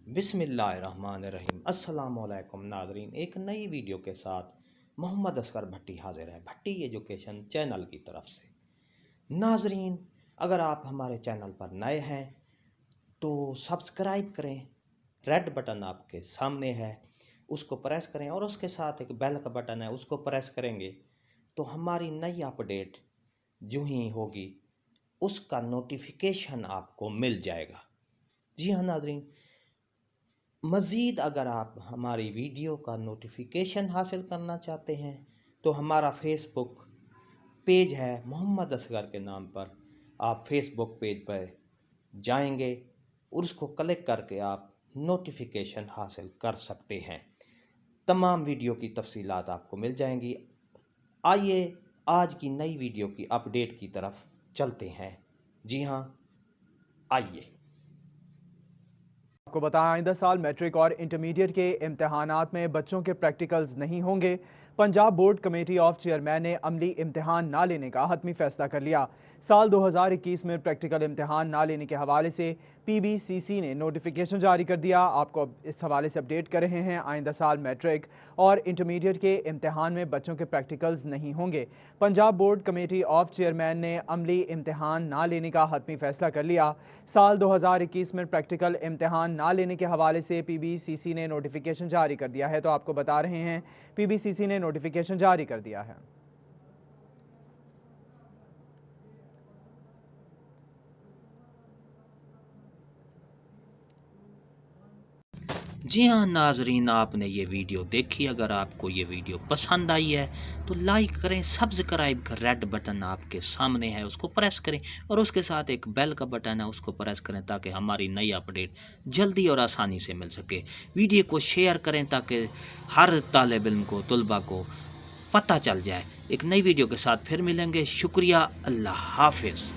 बिस्मिल्लाहिर्रहमानिर्रहीम। अस्सलाम वालेकुम नाज़रीन, एक नई वीडियो के साथ मोहम्मद असगर भट्टी हाजिर है भट्टी एजुकेशन चैनल की तरफ से। नाज़रीन, अगर आप हमारे चैनल पर नए हैं तो सब्सक्राइब करें, रेड बटन आपके सामने है उसको प्रेस करें और उसके साथ एक बेल का बटन है उसको प्रेस करेंगे तो हमारी नई अपडेट जो ही होगी उसका नोटिफिकेशन आपको मिल जाएगा। जी हाँ नाज़रीन, मज़ीद अगर आप हमारी वीडियो का नोटिफिकेशन हासिल करना चाहते हैं तो हमारा फेसबुक पेज है मोहम्मद असगर के नाम पर। आप फेसबुक पेज पर जाएंगे और उसको क्लिक करके आप नोटिफिकेशन हासिल कर सकते हैं। तमाम वीडियो की तफसीलात आपको मिल जाएंगी। आइए आज की नई वीडियो की अपडेट की तरफ चलते हैं। जी हाँ, आइए। आपको बताएं, आइंदा साल मैट्रिक और इंटरमीडिएट के इम्तहानात में बच्चों के प्रैक्टिकल्स नहीं होंगे। Punjab board committee of chairman ने अमली इम्तिहान ना लेने का हतमी फैसला कर लिया। साल 2021 में प्रैक्टिकल इम्तिहान ना लेने के हवाले से पीबीसीसी ने नोटिफिकेशन जारी कर दिया। आपको इस हवाले से अपडेट कर रहे हैं। आइंदा साल मैट्रिक और इंटरमीडिएट के इम्तिहान में बच्चों के प्रैक्टिकल्स नहीं होंगे। Punjab board committee of chairman ने अमली इम्तिहान ना लेने का हतमी फैसला कर लिया। साल 2021 में प्रैक्टिकल इम्तिहान ना लेने के हवाले से पीबीसीसी ने नोटिफिकेशन जारी कर दिया है। तो आपको बता रहे हैं, पीबीसीसी ने नोटिफिकेशन जारी कर दिया है। जी हाँ नाजरीन, आपने ये वीडियो देखी। अगर आपको ये वीडियो पसंद आई है तो लाइक करें, सब्सक्राइब कर, रेड बटन आपके सामने है उसको प्रेस करें और उसके साथ एक बेल का बटन है उसको प्रेस करें ताकि हमारी नई अपडेट जल्दी और आसानी से मिल सके। वीडियो को शेयर करें ताकि हर तालिब इल्म को, तुलबा को पता चल जाए। एक नई वीडियो के साथ फिर मिलेंगे। शुक्रिया, अल्लाह हाफिज़।